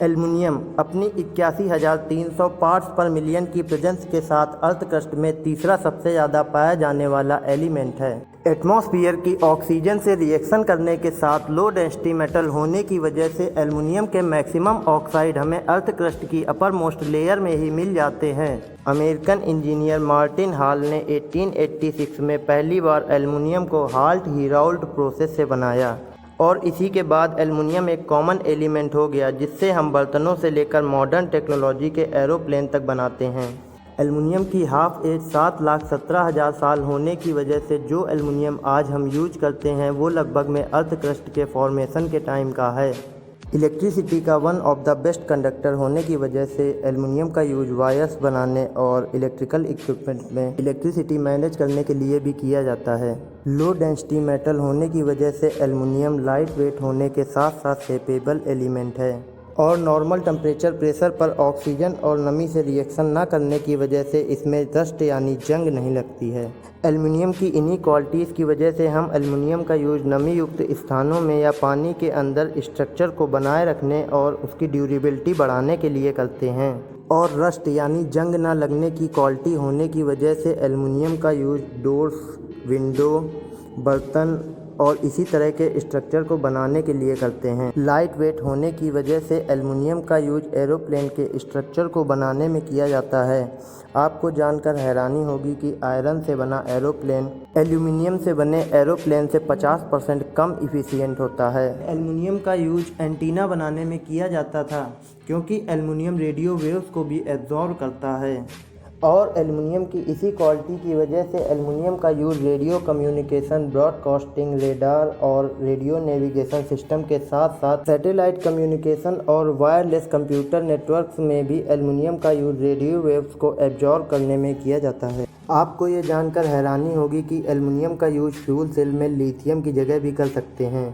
Aluminium अपनी 81,300 parts पर million की प्रेजेंस के साथ अर्थ क्रस्ट में तीसरा सबसे ज़्यादा पाया जाने वाला एलिमेंट है। एटमॉस्फेयर की ऑक्सीजन से रिएक्शन करने के साथ लो डेंसिटी मेटल होने की वजह से एल्युमिनियम के मैक्सिमम ऑक्साइड हमें अर्थ क्रस्ट की अपर मोस्ट लेयर में ही मिल जाते हैं। अमेरिकन इंजीनियर मार्टिन हॉल ने 1886 में पहली बार एल्युमिनियम को हाल्ट-हीराउल्ट प्रोसेस से बनाया और इसी के बाद एल्युमिनियम एक कॉमन एलिमेंट हो गया जिससे हम बर्तनों से लेकर मॉडर्न टेक्नोलॉजी के एरोप्लेन तक बनाते हैं। एल्युमिनियम की हाफ एज 7,17,000 साल होने की वजह से जो एल्युमिनियम आज हम यूज करते हैं वो लगभग में अर्थ क्रस्ट के फॉर्मेशन के टाइम का है। इलेक्ट्रिसिटी का one of the best conductor होने की वजह से एल्युमिनियम का यूज वायर्स बनाने और इलेक्ट्रिकल इक्विपमेंट में इलेक्ट्रिसिटी मैनेज करने के लिए भी किया जाता है। लो डेंसिटी मेटल होने की वजह से एल्युमिनियम लाइट वेट होने के साथ साथ शेपेबल एलिमेंट है और नॉर्मल टेम्परेचर प्रेशर पर ऑक्सीजन और नमी से रिएक्शन ना करने की वजह से इसमें रस्ट यानी जंग नहीं लगती है। एल्युमिनियम की इन्हीं क्वालिटीज़ की वजह से हम एल्युमिनियम का यूज नमी युक्त स्थानों में या पानी के अंदर स्ट्रक्चर को बनाए रखने और उसकी ड्यूरेबिलिटी बढ़ाने के लिए करते हैं। और रस्ट यानी जंग ना लगने की क्वालिटी होने की वजह से एल्युमिनियम का यूज डोर्स, विंडो, बर्तन और इसी तरह के स्ट्रक्चर को बनाने के लिए करते हैं। लाइट वेट होने की वजह से एल्युमिनियम का यूज एरोप्लेन के स्ट्रक्चर को बनाने में किया जाता है। आपको जानकर हैरानी होगी कि आयरन से बना एरोप्लेन एल्युमिनियम से बने एरोप्लेन से 50% कम इफ़िशियंट होता है। एल्युमिनियम का यूज एंटीना बनाने में किया जाता था क्योंकि एल्युमिनियम रेडियो वेव्स को भी एब्जॉर्ब करता है और एल्युमिनियम की इसी क्वालिटी की वजह से एल्युमिनियम का use radio communication, broadcasting, radar और रेडियो नेविगेशन सिस्टम के साथ साथ सैटेलाइट कम्युनिकेशन और वायरलेस कंप्यूटर नेटवर्क्स में भी एल्युमिनियम का यूज़ रेडियो वेव्स को एब्जॉर्ब करने में किया जाता है। आपको ये जानकर हैरानी होगी कि एल्युमिनियम का यूज़ फ्यूल सेल में लिथियम की जगह भी कर सकते हैं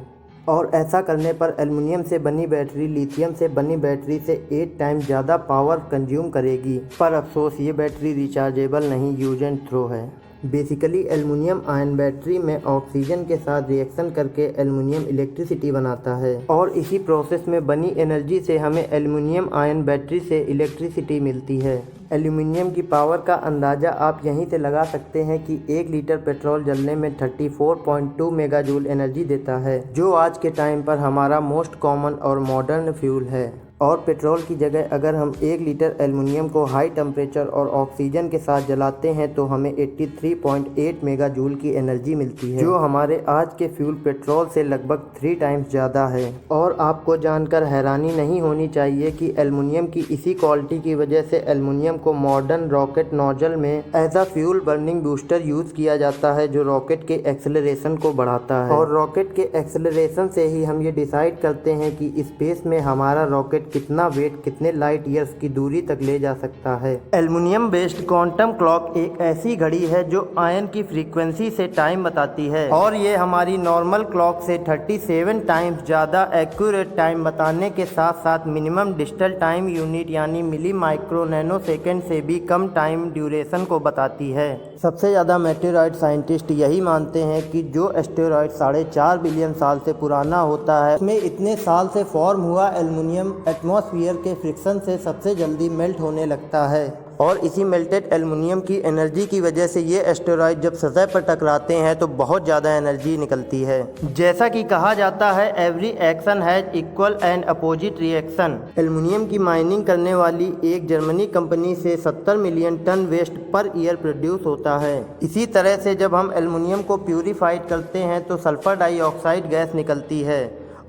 और ऐसा करने पर एल्युमिनियम से बनी बैटरी लिथियम से बनी बैटरी से 8 टाइम्स ज़्यादा पावर कंज्यूम करेगी। पर अफसोस ये बैटरी रिचार्जेबल नहीं, यूज एंड थ्रो है। बेसिकली एल्युमिनियम आयन बैटरी में ऑक्सीजन के साथ रिएक्शन करके एल्युमिनियम इलेक्ट्रिसिटी बनाता है और इसी प्रोसेस में बनी एनर्जी से हमें एल्युमिनियम आयन बैटरी से इलेक्ट्रिसिटी मिलती है। एल्युमिनियम की पावर का अंदाज़ा आप यहीं से लगा सकते हैं कि 1 लीटर पेट्रोल जलने में 34.2 मेगाजूल एनर्जी देता है, जो आज के टाइम पर हमारा मोस्ट कॉमन और मॉडर्न फ्यूल है। और पेट्रोल की जगह अगर हम 1 लीटर एल्युमिनियम को हाई टेम्परेचर और ऑक्सीजन के साथ जलाते हैं तो हमें 83.8 मेगाजूल की एनर्जी मिलती है, जो हमारे आज के फ्यूल पेट्रोल से लगभग 3 टाइम्स ज़्यादा है। और आपको जानकर हैरानी नहीं होनी चाहिए कि एल्युमिनियम की इसी क्वालिटी की वजह से एल्युमिनियम को मॉडर्न रॉकेट नोजल में as a fuel burning booster use किया जाता है, जो रॉकेट के एक्सेलरेशन को बढ़ाता है। और रॉकेट के एक्सेलरेशन से ही हम ये डिसाइड करते हैं कि स्पेस में हमारा रॉकेट कितना वेट कितने लाइट ईयर्स की दूरी तक ले जा सकता है। एल्युमिनियम बेस्ड क्वांटम क्लॉक एक ऐसी घड़ी है जो आयन की फ्रीक्वेंसी से टाइम बताती है और ये हमारी नॉर्मल क्लॉक से 37 टाइम्स ज़्यादा एक्यूरेट टाइम बताने के साथ साथ मिनिमम डिजिटल टाइम यूनिट यानी मिली माइक्रो नैनो सेकेंड से भी कम टाइम ड्यूरेशन को बताती है। सबसे ज़्यादा मेटेरॉइड साइंटिस्ट यही मानते हैं कि जो एस्टेरॉइड 4.5 बिलियन साल से पुराना होता है उसमें इतने साल से फॉर्म हुआ एल्युमिनियम एटमॉस्फेयर के फ्रिक्शन से सबसे जल्दी मेल्ट होने लगता है और इसी मेल्टेड एल्युमिनियम की एनर्जी की वजह से ये एस्टेरॉइड जब सतह पर टकराते हैं तो बहुत ज़्यादा एनर्जी निकलती है। जैसा कि कहा जाता है every action has equal and opposite reaction. Aluminium की माइनिंग करने वाली एक जर्मनी कंपनी से 70 million ton waste per year produce होता है। इसी तरह से जब हम एल्युमिनियम को प्यूरिफाइड करते हैं तो सल्फर डाइऑक्साइड गैस निकलती है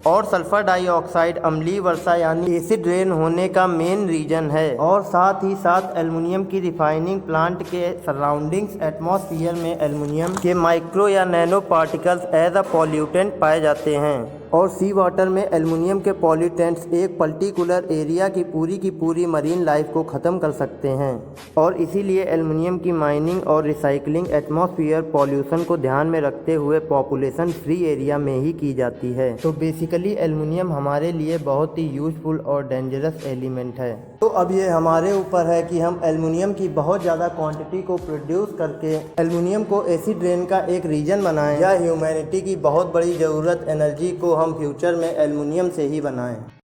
और सल्फर डाइऑक्साइड अम्लीय वर्षा यानी एसिड रेन होने का मेन रीजन है। और साथ ही साथ एल्युमिनियम की रिफाइनिंग प्लांट के सराउंडिंग्स एटमॉस्फेयर में एल्युमिनियम के माइक्रो या nano particles as a pollutant पाए जाते हैं और सी वाटर में एल्युमिनियम के पॉल्यूटेंट्स एक पर्टिकुलर एरिया की पूरी मरीन लाइफ को ख़त्म कर सकते हैं और इसीलिए एल्युमिनियम की माइनिंग और रिसाइकलिंग एटमॉस्फेयर पॉल्यूशन को ध्यान में रखते हुए पॉपुलेशन फ्री एरिया में ही की जाती है। तो बेसिकली एल्युमिनियम हमारे लिए बहुत ही यूजफुल और डेंजरस एलिमेंट है। तो अब ये हमारे ऊपर है कि हम एल्युमिनियम की बहुत ज़्यादा क्वांटिटी को प्रोड्यूस करके एल्युमिनियम को एसिड रेन का एक रीजन बनाएं या ह्यूमैनिटी की बहुत बड़ी ज़रूरत एनर्जी को हम फ्यूचर में एल्युमिनियम से ही बनाएं।